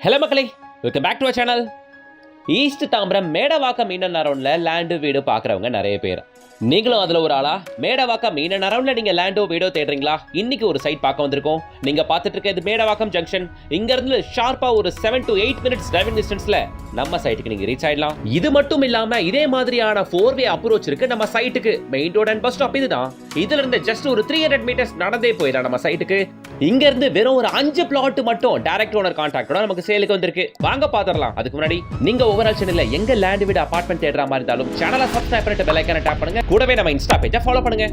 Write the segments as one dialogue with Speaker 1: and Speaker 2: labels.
Speaker 1: Hello மக்களே, welcome back to our channel. East Tambaram Medavakkam மீனன் அரௌண்ட்ல லேண்டு வீடு பார்க்குறவங்க நிறைய பேர். நீங்களும் அதில் ஒரு ஆளா? மேடவாக்கம் மீனன் அரௌண்ட்ல நீங்க லேண்டோ வீடோ தேடுறீங்களா? இன்னைக்கு ஒரு சைட் பார்க்க வந்திருக்கோம். நீங்க பார்த்துட்டு இருக்க இது மேடவாக்கம் ஜங்ஷன். இங்க இருந்து ஷார்ப்பா ஒரு 7 to 8 minutes டிரைவிங் டிஸ்டன்ஸ்ல நம்ம சைட்டுக்கு நீங்க ரீச் ஆயிடலாம். இது மட்டும் இல்லாம இதே மாதிரியான 4-way அப்ரோச் இருக்கு நம்ம சைட்டுக்கு. Main road and bus stop இதுதான். இதுல இருந்து ஜஸ்ட் ஒரு 300 meters நடந்தே போயிடலாம் நம்ம சைட்டுக்கு. இங்க இருந்து வெறும் ஒரு 5 பிளாட் மட்டும் டைரக்ட் ஓனர் கான்ட்ராக்டோட நமக்கு சேலுக்கு வந்திருக்கு. வாங்க பாத்துறலாம். அதுக்கு முன்னாடி நீங்க ஓவரால் சேனல்ல எங்க லேண்ட் வீடு அபார்ட்மெண்ட் தேடுற மாதிரி இருந்தாலும் சேனலை சப்ஸ்கிரைப் பண்ணிட்டு பெல் ஐகானை டாப் பண்ணுங்க. கூடவே நம்ம இன்ஸ்டா பேஜை ஃபாலோ பண்ணுங்க.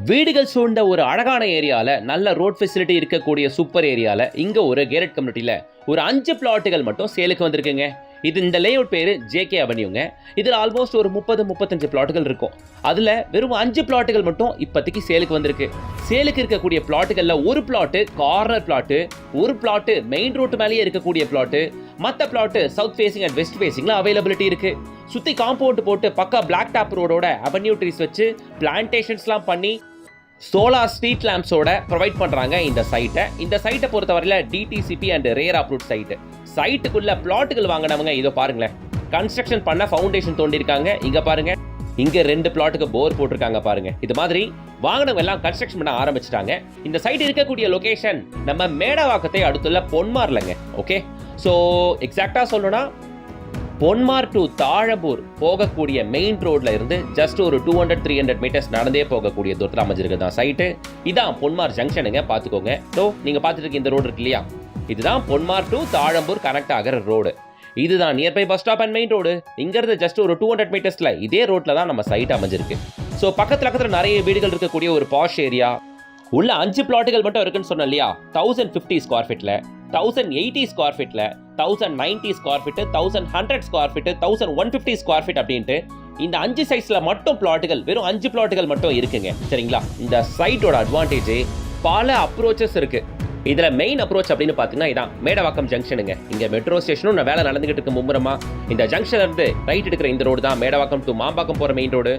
Speaker 1: வீடுகள் சூழ்ந்த ஒரு அழகான ஏரியால, நல்ல ரோட் ஃபெசிலிட்டி இருக்கக்கூடிய சூப்பர் ஏரியால இங்க ஒரு கேரட் கம்யூனிட்டியில ஒரு 5 பிளாட்டுகள் மட்டும் சேலுக்கு வந்திருக்குங்க. இது இந்த லேஅவுட் பேரு ஜேகே அவென்யூங்க. இதுல ஆல்மோஸ்ட் ஒரு 30-35 பிளாட்டுகள் இருக்கும். அதுல வெறும் 5 பிளாட்டுகள் மட்டும் இப்போதைக்கு சேலுக்கு வந்திருக்கு. சேலுக்கு இருக்கக்கூடிய பிளாட்டுகள்ல ஒரு பிளாட்டு கார்னர் பிளாட்டு, ஒரு பிளாட்டு மெயின் ரோட்டு மேலேயே இருக்கக்கூடிய பிளாட்டு, மற்ற பிளாட்டு சவுத் ஃபேசிங் அண்ட் வெஸ்ட் ஃபேசிங்ல அவைலபிலிட்டி இருக்கு. சுத்தி காம்பவுண்ட் போட்டு பக்கா பிளாக் டாப் ரோடோட அவென்யூ ட்ரீஸ் வச்சு பிளான்டேஷன்ஸ்லாம் பண்ணி சோலார் ஸ்ட்ரீட் லேம்ப்ஸோட ப்ரொவைட் பண்றாங்க இந்த சைட்டை. இந்த சைட்டை பொறுத்தவரையில DTCP and RERA approved site. சைட்டுக்குள்ள பிளாட்டுகள் வாங்கினவங்க இதோ பாருங்களேன், கன்ஸ்ட்ரக்ஷன் பண்ண ஃபவுண்டேஷன் தோண்டிருக்காங்க. இங்க பாருங்க, இங்க 2 பிளாட்டுக்கு போர் போட்டிருக்காங்க பாருங்க. இது மாதிரி வாங்கினவங்க எல்லாம் கன்ஸ்ட்ரக்ஷன் பண்ண ஆரம்பிச்சிட்டாங்க. இந்த சைட் இருக்கக்கூடிய லொகேஷன் நம்ம மேடவாக்கத்தை அடுத்துள்ள பொன்மார்லங்க. ஓகே, ஸோ எக்ஸாக்டா சொல்லணும்னா பொன்மார் டு தாழம்பூர் போகக்கூடிய மெயின் ரோட்ல இருந்து ஜஸ்ட் ஒரு 200-300 meters நடந்தே போகக்கூடிய தூரத்தில் அமைஞ்சிருக்கு தான் சைட்டு. இதான் பொன்மார் ஜங்ஷனுங்க, பார்த்துக்கோங்க. ஸோ நீங்க பார்த்துட்டு இருக்க இந்த ரோடு இருக்கு இல்லையா, இதுதான் பொன்மார் டு தாழம்பூர் கனெக்ட் ஆகிற ரோடு. இதுதான் nearby bus stop and main road. இங்கிருந்து ஜஸ்ட் ஒரு 200 metersல இதே ரோட்ல தான் நம்ம சைட் அமைஞ்சிருக்கு. ஸோ பக்கத்துல நிறைய வீடுகள் இருக்கக்கூடிய ஒரு பாஷ் ஏரியா. உள்ள 5 பிளாட்டுகள் மட்டும் இருக்குன்னு சொன்னோம் இல்லையா, 1050 ஸ்கொயர் ஃபீட்ல, 1080 ஸ்கொயர் ஃபீட்ல, 1090 square feet, 1100 square feet, 1150 square feet அப்படின்ட்டு இந்த 5 சைஸ்ல மட்டும் பிளாட்டுகள், வெறும் 5 பிளாட்டுகள் மட்டும் இருக்குங்க. சரிங்களா? இந்த சைட்டோட அட்வான்டேஜ் பல அப்ரோச்சஸ் இருக்கு. இதுல மெயின் அப்ரோச் அப்படின்னு பாத்தீங்கன்னா இதான் மேடவாக்கம் ஜங்ஷனுங்க. இங்க மெட்ரோ ஸ்டேஷனும் வேலை நடந்துகிட்டு இருக்கு மும்முரமா. இந்த ஜங்ஷன்ல இருந்து ரைட் எடுக்கிற இந்த ரோடு தான் மேடவாக்கம் டு மாம்பாக்கம் போற மெயின் ரோடு.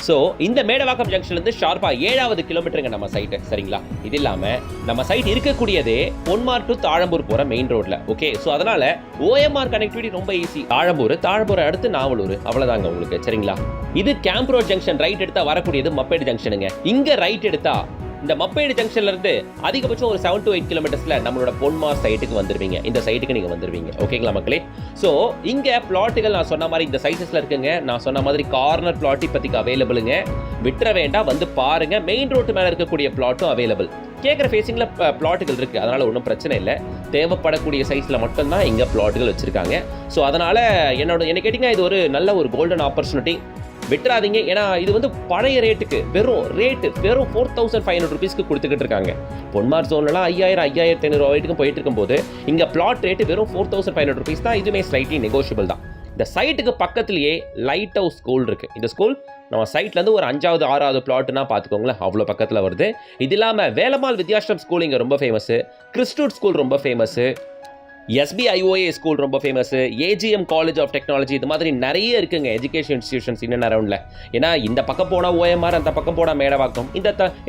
Speaker 1: ஸோ இந்த மேடவாக்கம் ஜங்ஷன்ல இருந்து ஷார்ப்பா 7வது கிலோமீட்டருங்க நம்ம சைட்டு. சரிங்களா? இது இல்லாம நம்ம சைட் இருக்கக்கூடியதே பொன்மார் டு தாழம்பூர் போற மெயின் ரோட்ல. ஓகே, ஸோ அதனால OMR கனெக்டிவிட்டி ரொம்ப ஈஸி. தாழம்பூர் அடுத்து நாவலூர், அவ்வளவுதாங்க உங்களுக்கு. சரிங்களா? இது கேம்ப் ரோட் ஜங்ஷன். ரைட் எடுத்தா வரக்கூடியது மப்பேடு ஜங்ஷனுங்க. இங்க ரைட் எடுத்தா இந்த மப்பேடு ஜங்ஷன்ல இருந்து அதிகபட்சம் ஒரு 7 to 8 kilometers நம்மளோட பொன்மார் சைட்டுக்கு வந்துருவீங்க. இந்த சைட்டுக்கு நீங்க வந்துருவீங்க. ஓகேங்களா மக்களே? சோ இங்க பிளாட்டுகள் நான் சொன்ன மாதிரி இந்த சைஸஸ்ல இருக்குங்க. நான் சொன்ன மாதிரி கார்னர் பிளாட் இப்போதைக்கு அவைலபிளுங்க. விட்டுற வேண்டாம், வந்து பாருங்க. மெயின் ரோட்டு மேல இருக்கக்கூடிய பிளாட்டும் அவைலபிள். கேட்குற ஃபேஸிங்ல பிளாட்டுகள் இருக்கு, அதனால ஒன்றும் பிரச்சனை இல்லை. தேவைப்படக்கூடிய சைஸ்ல மட்டும்தான் இங்க பிளாட்டுகள் வச்சிருக்காங்க. ஸோ அதனால என்ன கேட்டீங்கன்னா இது ஒரு நல்ல ஒரு கோல்டன் ஆப்பர்ச்சுனிட்டி. விட்டுறாதீங்க. ஏன்னா இது வந்து பழைய ரேட்டுக்கு வெறும் 4500 rupeesக்கு கொடுத்துக்கிட்டு இருக்காங்க. பொன்மார் ஜோன்லாம் 5000-5500 ரூபாய்க்கும் போயிட்டு இருக்கும்போது இங்க பிளாட் ரேட்டு வெறும் 4500 rupees தான். இதுவுமே ஸ்லைட்லி நெகோஷியபிள் தான். இந்த சைட்டுக்கு பக்கத்துலயே லைட் ஹவுஸ் ஸ்கூல் இருக்கு. இந்த ஸ்கூல் நம்ம சைட்ல இருந்து ஒரு 5வது 6வது பிளாட்னா பார்த்துக்கோங்களேன், அவ்வளோ பக்கத்துல வருது. இது இல்லாம வேலம்மாள் வித்யாஷ்ரம் ஸ்கூல் இங்க ரொம்ப ஃபேமஸ். கிறிஸ்டூட் ஸ்கூல் ரொம்ப ஃபேமஸ். SBIOA ஸ்கூல் ரொம்ப famous. AGM college of technology, இது மாதிரி நிறைய இருக்குங்க எஜுகேஷன் இன்ஸ்டிடியூஷன்ஸ் இன்னும் அரௌண்ட்ல. ஏன்னா இந்த பக்கம் போனா OMR, அந்த பக்கம் போனா மேடவாக்கம்,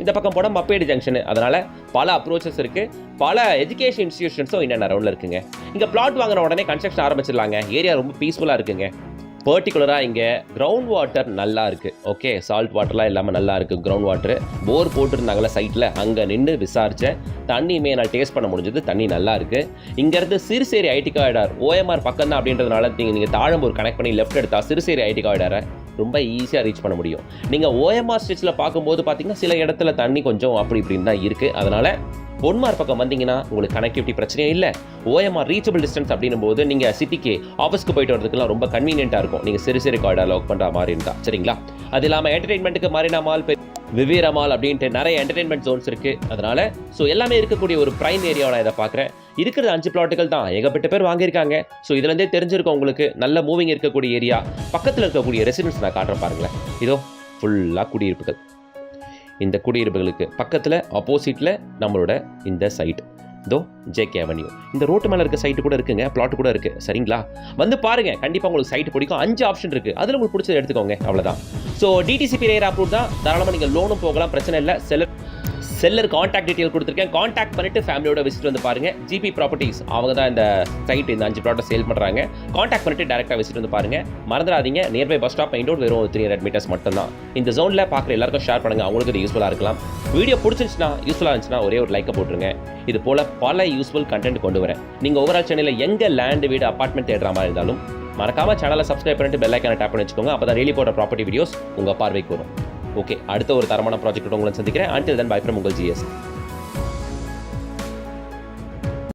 Speaker 1: இந்த பக்கம் போனா மப்பேடு ஜங்ஷன். அதனால பல அப்ரோச்சஸ் இருக்கு. பல எஜுகேஷன் இன்ஸ்டிடியூஷன்ஸும் இன்னும் அரௌண்ட்ல இருக்குங்க. இங்க பிளாட் வாங்கின உடனே கன்ஸ்ட்ரக்ஷன் ஆரம்பிச்சிடலாங்க. ஏரியா ரொம்ப பீஸ்ஃபுல்லா இருக்குங்க. பர்டிகுலராக இங்கே கிரவுண்ட் வாட்டர் நல்லா இருக்குது. ஓகே, சால்ட் வாட்டர்லாம் இல்லாமல் நல்லா இருக்குது. கிரவுண்ட் வாட்டர் போர் போட்டுருந்தாங்களே சைட்டில், அங்கே நின்று விசாரித்தேன். தண்ணியுமே நான் டேஸ்ட் பண்ண முடிஞ்சது. தண்ணி நல்லா இருக்குது. இங்கேருந்து சிறுசேரி ஐடி காரிடார் OMR பக்கம் தான் அப்படின்றதுனால நீங்கள் தாழம்பூர் கனெக்ட் பண்ணி லெஃப்ட் எடுத்தால் சிறுசேரி ஐடி காரிடாரை ரொம்ப ஈஸியாக ரீச் பண்ண முடியும். நீங்கள் OMR ஸ்ட்ரெச்சில் பார்க்கும்போது பார்த்தீங்கன்னா சில இடத்துல தண்ணி கொஞ்சம் அப்படி இப்படின்னு தான் இருக்குது. அதனால் பொன்மார் பக்கம் வந்தீங்கன்னா உங்களுக்கு கனெக்டிவிட்டி பிரச்சனையே இல்லை. OMR ரீச்சபிள் டிஸ்டன்ஸ் அப்படின்னும் போது நீங்கள் சிட்டிக்கு ஆஃபீஸ்க்கு போயிட்டு வரதுக்குலாம் ரொம்ப கன்வீனியன்ட்டாக இருக்கும். நீங்கள் சிறு கார்டாக ஒர்க் பண்ணுற மாதிரி இருந்தா. சரிங்களா? அது இல்லாமல் என்டர்டெயின்மெண்ட்டுக்கு மரீனா மால், விவேரா மால் அப்படின்ட்டு நிறைய என்டர்டெயின்மெண்ட் ஜோன்ஸ் இருக்குது. அதனால ஸோ எல்லாமே இருக்கக்கூடிய ஒரு பிரைம் ஏரியாவில் இதை பார்க்குறேன். இருக்கிறது 5 பிளாட்டுகள் தான். ஏகப்பட்ட பேர் வாங்கியிருக்காங்க. ஸோ இதுலேருந்தே தெரிஞ்சிருக்கோம் உங்களுக்கு நல்ல மூவிங் இருக்கக்கூடிய ஏரியா. பக்கத்தில் இருக்கக்கூடிய ரெசிடென்ஸ் நான் காட்டுறேன் பாருங்களேன். இதோ ஃபுல்லாக குடியிருப்புகள். இந்த குடியிருப்புகளுக்கு பக்கத்தில் ஆப்போசிட்டில் நம்மளோட இந்த சைட் இதோ ஜேகே அவென்யூ. இந்த ரோட்டு மேலே இருக்க சைட்டு கூட இருக்குங்க, பிளாட் கூட இருக்குது. சரிங்களா? வந்து பாருங்க, கண்டிப்பாக உங்களுக்கு சைட் பிடிக்கும். 5 ஆப்ஷன் இருக்குது, அதில் உங்களுக்கு பிடிச்சதை எடுத்துக்கோங்க. அவ்வளோதான். ஸோ டிடிசிபி ரேர் அப்ரூவ் தான். தாராளமாக நீங்கள் லோனும் போகலாம், பிரச்சனை இல்லை. செல்லர் காண்டாக்ட் டீடைல் கொடுத்துருக்கேன். காண்டாக்ட் பண்ணிட்டு ஃபேமிலியோட விசிட் வந்து பாருங்க. ஜிபி ப்ராப்பர்ட்டிஸ் அவங்க தான் இந்த சைட் இந்த 5 ப்ளாட்டை சேல் பண்ணுறாங்க. காண்டாக்ட் பண்ணிட்டு டேரெக்டாக விசிட் வந்து பாருங்க. மறந்துடாதீங்க, nearby bus stop main road வெறும் 300 மீட்டர்ஸ் மட்டும் தான். இந்த ஜோனில் பார்க்குற எல்லாருக்கும் ஷேர் பண்ணுங்க, அவங்களுக்கு இது யூஸ்ஃபுல்லாக இருக்கலாம். வீடியோ பிடிச்சிருந்துச்சுன்னா யூஸ்ஃபுல்லாக இருந்துச்சுன்னா ஒரே ஒரு லைக்கை போட்டுருங்க. இது போல பல யூஸ்ஃபுல் கண்டென்ட் கொண்டு வரேன். நீங்கள் ஓவரால் சென்னையில் எங்கே லேண்டு வீடு அப்பார்ட்மெண்ட் தேடுற மாதிரி இருந்தாலும் மறக்காம சேனலை சப்ஸ்கிரைப் பண்ணிட்டு பெல் ஐக்கானை டேப் பண்ணி வச்சுக்கோங்க. அப்போ தான் டெய்லி போடுற ப்ராப்பர்ட்டி வீடியோஸ் உங்கள் பார்வைக்கு வரும். ஓகே, அடுத்த ஒரு தரமான ப்ராஜெக்ட் உங்களை சந்திக்கிறேன். Until then, bye from உங்கள் GS.